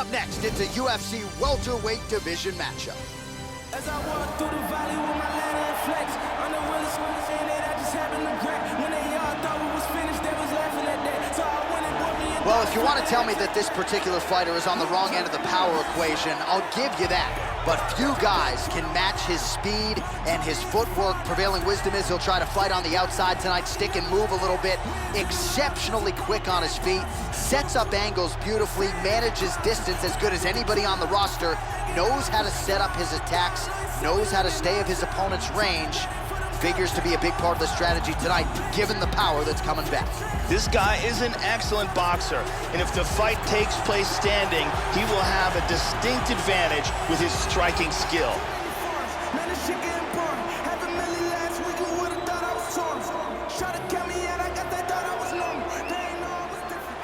up next, it's a UFC welterweight division matchup. As I walk through the valley with my land flex, on the realest ones in it, I just happened to crack. When they all thought we was finished, they was laughing at that. So I went and bought me a... Well, if you want to tell me that this particular fighter is on the wrong end of the power equation, I'll give you that. But few guys can match his speed and his footwork. Prevailing wisdom is he'll try to fight on the outside tonight, stick and move a little bit. Exceptionally quick on his feet, sets up angles beautifully, manages distance as good as anybody on the roster, knows how to set up his attacks, knows how to stay of his opponent's range. Figures to be a big part of the strategy tonight, given the power that's coming back. This guy is an excellent boxer, and if the fight takes place standing, he will have a distinct advantage with his striking skill. Man, this shit getting boring. Had a million last week, who would've thought I was torn? Try to count me out, I got that thought I was normal. They ain't know I was different.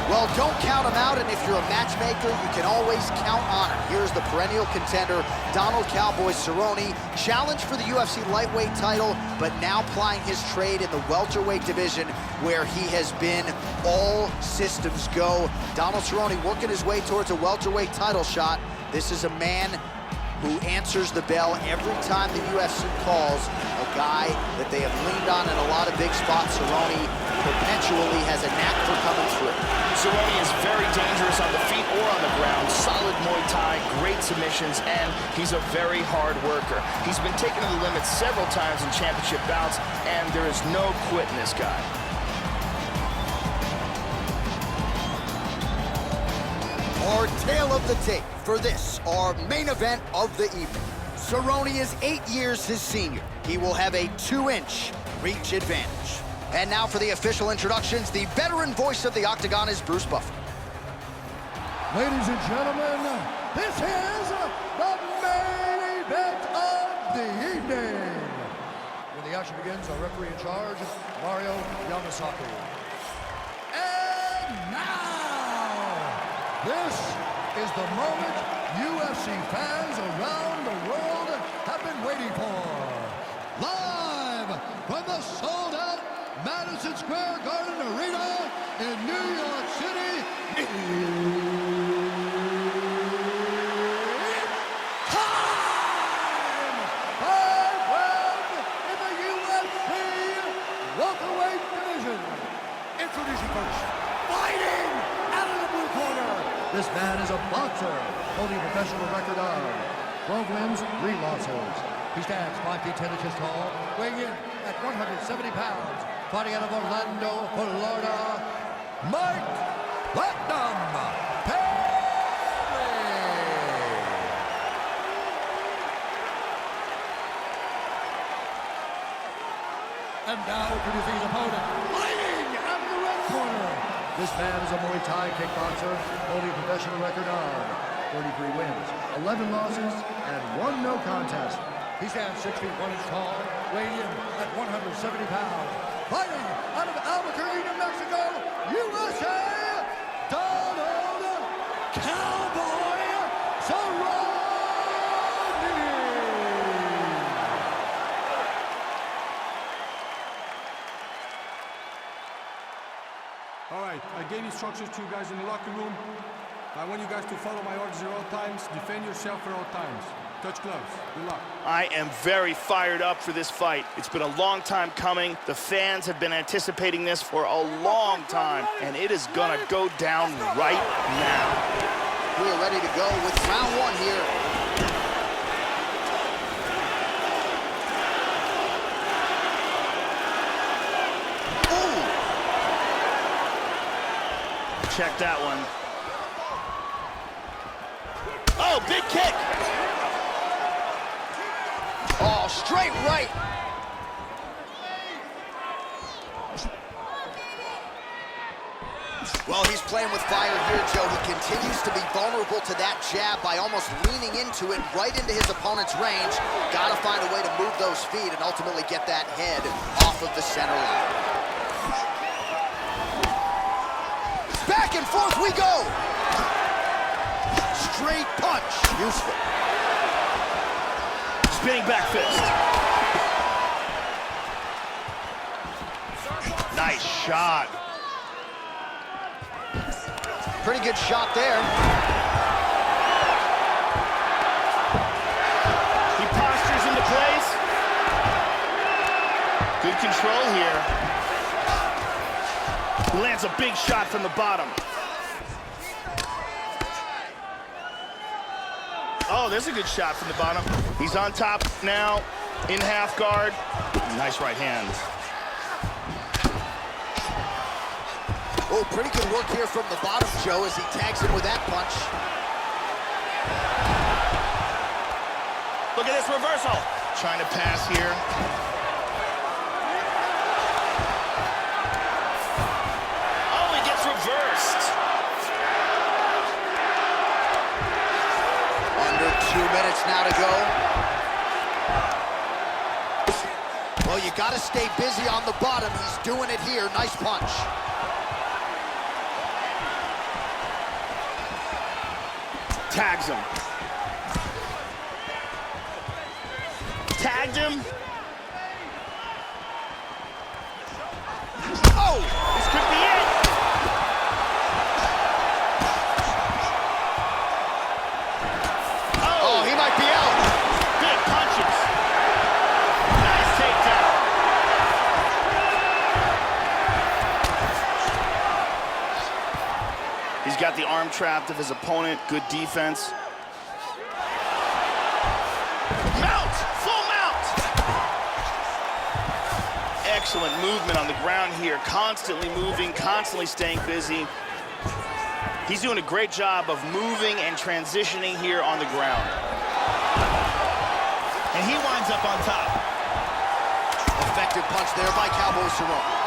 Well, don't count him out, and if you're a matchmaker, you can always count on him. Here's the perennial contender, Donald Cowboy Cerrone, challenged for the UFC lightweight title, but now plying his trade in the welterweight division, where he has been all systems go. Donald Cerrone working his way towards a welterweight title shot. This is a man who answers the bell every time the UFC calls, a guy that they have leaned on in a lot of big spots. Cerrone perpetually has a knack for coming through. Cerrone is very dangerous on the feet or on the ground. Solid Muay Thai, great submissions, and he's a very hard worker. He's been taken to the limit several times in championship bouts, and there is no quitting this guy. Our tale of the tape for this, our main event of the evening. Cerrone is 8 years his senior. He will have a 2-inch reach advantage. And now for the official introductions, the veteran voice of the Octagon is Bruce Buffer. Ladies and gentlemen, this is the main event of the evening. When the action begins, our referee in charge, Mario Yamasaki. And now, this is the moment UFC fans around the world have been waiting for. Live from the sold-out Madison Square Garden Arena in New York City. Time! 5 rounds in the UFC welterweight division. Introducing first, fighting out of the blue corner. This man is a boxer, holding a professional record of 12 wins, 3 losses. He stands 5 feet 10 inches tall, weighing in at 170 pounds. Fighting out of Orlando, Florida, Mike Perry. And now introducing his opponent, fighting out of the red corner. This man is a Muay Thai kickboxer, holding a professional record of 33 wins, 11 losses, and 1 no contest. He stands 6 feet 1 inch tall, weighing in at 170 pounds. Fighting out of Albuquerque, New Mexico, USA, Donald Cowboy Cerrone. All right, I gave instructions to you guys in the locker room. I want you guys to follow my orders at all times, defend yourself at all times. Touch gloves. Good luck. I am very fired up for this fight. It's been a long time coming. The fans have been anticipating this for a long time, and it is gonna go down right now. We are ready to go with round 1 here. Ooh. Check that one. Oh, big kick! Oh, straight right. Well, he's playing with fire here, Joe. He continues to be vulnerable to that jab by almost leaning into it, right into his opponent's range. Got to find a way to move those feet and ultimately get that head off of the center line. Back and forth we go. Straight punch. Useful. Spinning back fist. Nice shot. Pretty good shot there. He postures into place. Good control here. He lands a big shot from the bottom. Oh, there's a good shot from the bottom. He's on top now, in half guard. Nice right hand. Oh, pretty good work here from the bottom, Joe, as he tags him with that punch. Look at this reversal. Trying to pass here. Oh, he gets reversed. Under 2 minutes now to go. Well, you got to stay busy on the bottom. He's doing it here. Nice punch. Tags him. Tagged him. Oh, this could be it. Oh, he might be out. Big punches. Nice takedown. He's got the arm trapped of his opponent. Good defense. Mount! Full mount! Excellent movement on the ground here. Constantly moving, constantly staying busy. He's doing a great job of moving and transitioning here on the ground. And he winds up on top. Effective punch there by Cowboy Cerrone.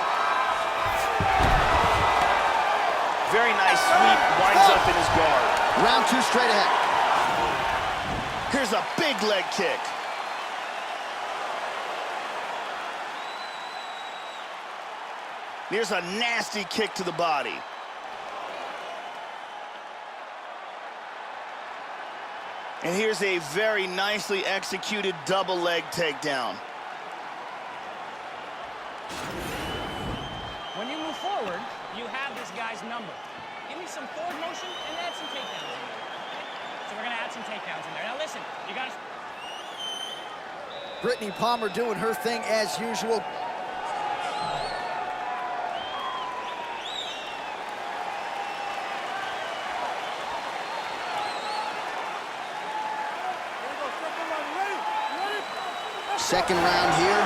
Very nice sweep, winds up in his guard. Round 2 straight ahead. Here's a big leg kick. Here's a nasty kick to the body. And here's a very nicely executed double leg takedown. When you move forward, you have this guy's number. Give me some forward motion and add some takedowns in there. Okay? So we're gonna add some takedowns in there. Now listen, you guys. Brittany Palmer doing her thing as usual. Second round here.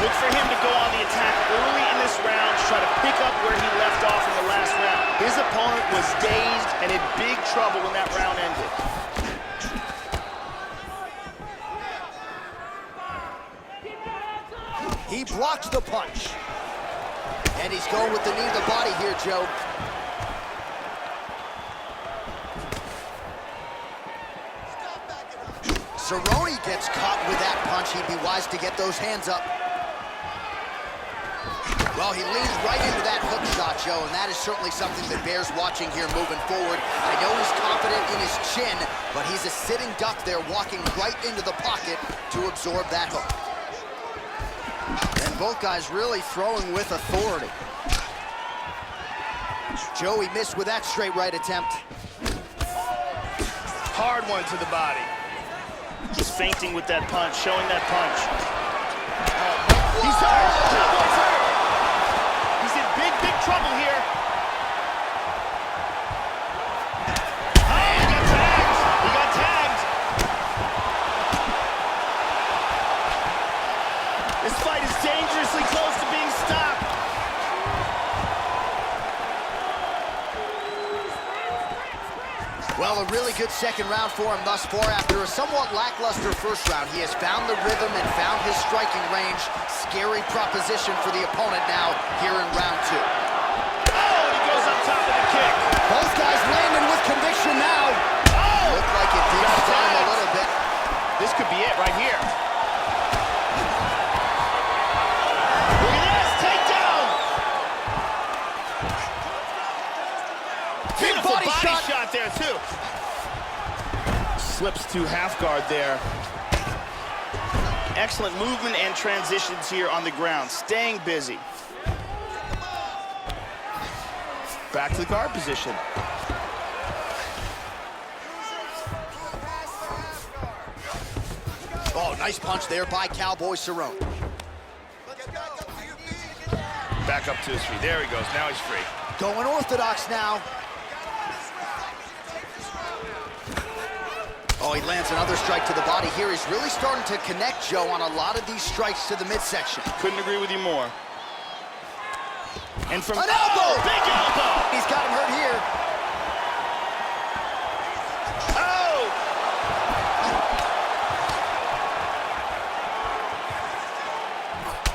Look for him to go on the attack early in this round, try to pick up where he left off in the last round. His opponent was dazed and in big trouble when that round ended. He blocks the punch. And he's going with the knee to the body here, Joe. Cerrone gets caught with that punch. He'd be wise to get those hands up. Well, he leans right into that hook shot, Joe, and that is certainly something that bears watching here moving forward. I know he's confident in his chin, but he's a sitting duck there, walking right into the pocket to absorb that hook. And both guys really throwing with authority. Joey missed with that straight right attempt. Hard one to the body. Just feinting with that punch, showing that punch. He's hurt! Cowboy's hurt! He's in big, big trouble here. Oh, he got tagged! He got tagged! This fight is dangerously close to being stopped. Well, a really good second round for him thus far. After a somewhat lackluster first round, he has found the rhythm and found his striking range. Scary proposition for the opponent now here in round 2. Oh, and he goes up top of the kick. Both guys landing with conviction now. Oh! Looked like it did stun him a little bit. This could be it right here. Look at this, takedown! Beautiful body shot there, too. Slips to half guard there. Excellent movement and transitions here on the ground, staying busy. Back to the guard position. Oh, nice punch there by Cowboy Cerrone. Back up to his feet. There he goes. Now he's free. Going orthodox now. Oh, he lands another strike to the body here. He's really starting to connect, Joe, on a lot of these strikes to the midsection. Couldn't agree with you more. And from an elbow! Big elbow! He's got him hurt here. Oh!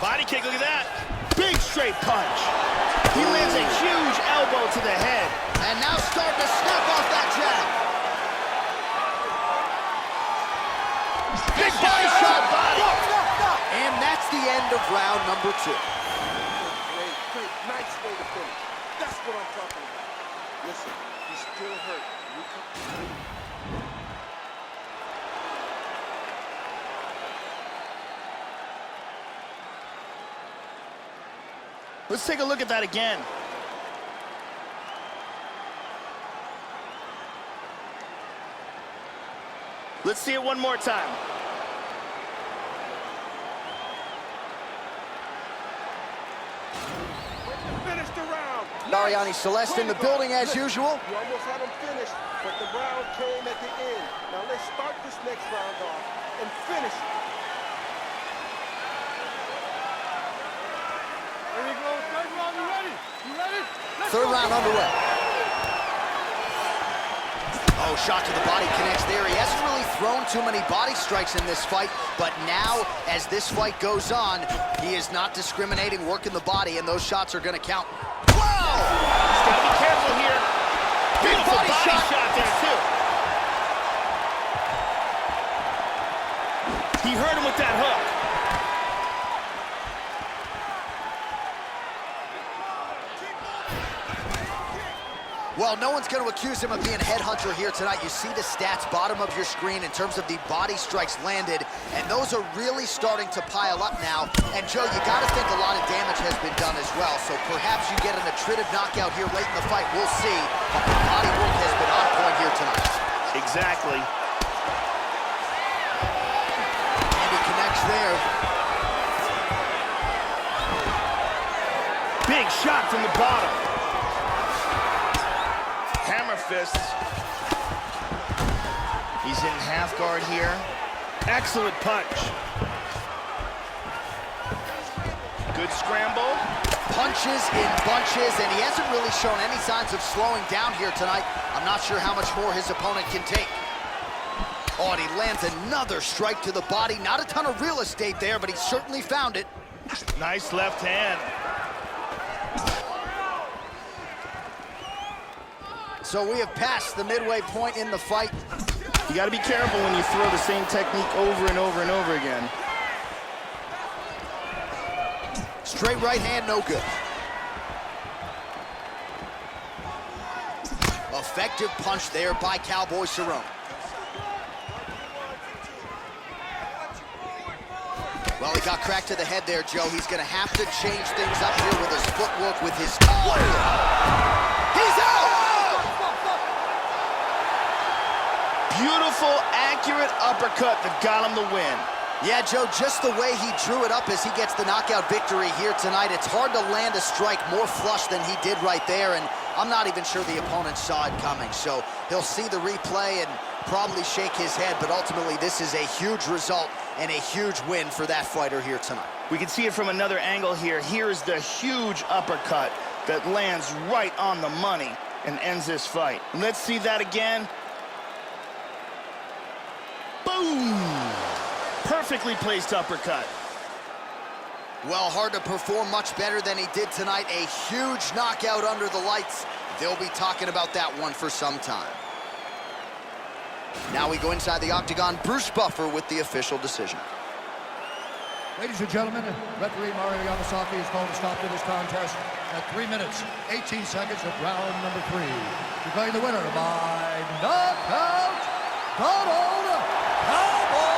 Body kick, look at that. Big straight punch. He lands a huge elbow to the head. And now starting to snap off that jab. Big body shot. Body. And that's the end of round number 2. Great, nice way to finish. That's what I'm talking about. Listen, he's still hurt. Let's take a look at that again. Let's see it one more time. Finish the round. Mariani Celeste in the building as usual. You almost had him finished, but the round came at the end. Now let's start this next round off and finish it. There you go. Third round, you ready? You ready? Third round underway. Oh, shot to the body connects there. He hasn't really thrown too many body strikes in this fight, but now, as this fight goes on, he is not discriminating, working the body, and those shots are going to count. Whoa! He's got to be careful here. Big Beautiful body shot there, too. He hurt him with that hook. Well, no one's going to accuse him of being a headhunter here tonight. You see the stats bottom of your screen in terms of the body strikes landed, and those are really starting to pile up now. And Joe, you got to think a lot of damage has been done as well, so perhaps you get an attritive knockout here late in the fight. We'll see, but the body work has been on point here tonight. Exactly. And he connects there. Big shot from the bottom. Hammer fists. He's in half guard here. Excellent punch. Good scramble. Punches in bunches, and he hasn't really shown any signs of slowing down here tonight. I'm not sure how much more his opponent can take. Oh, and he lands another strike to the body. Not a ton of real estate there, but he certainly found it. Nice left hand. So we have passed the midway point in the fight. You got to be careful when you throw the same technique over and over and over again. Straight right hand, no good. Effective punch there by Cowboy Cerrone. Well, he got cracked to the head there, Joe. He's going to have to change things up here with his footwork, with his... He's out! Beautiful, accurate uppercut that got him the win. Yeah, Joe, just the way he drew it up as he gets the knockout victory here tonight, it's hard to land a strike more flush than he did right there, and I'm not even sure the opponent saw it coming. So he'll see the replay and probably shake his head, but ultimately this is a huge result and a huge win for that fighter here tonight. We can see it from another angle here. Here's the huge uppercut that lands right on the money and ends this fight. Let's see that again. Boom! Perfectly placed uppercut. Well, hard to perform much better than he did tonight. A huge knockout under the lights. They'll be talking about that one for some time. Now we go inside the octagon. Bruce Buffer with the official decision. Ladies and gentlemen, referee Mario Yamasaki is called to stop to this contest at 3 minutes, 18 seconds of round number 3. Declaring the winner by knockout, Donald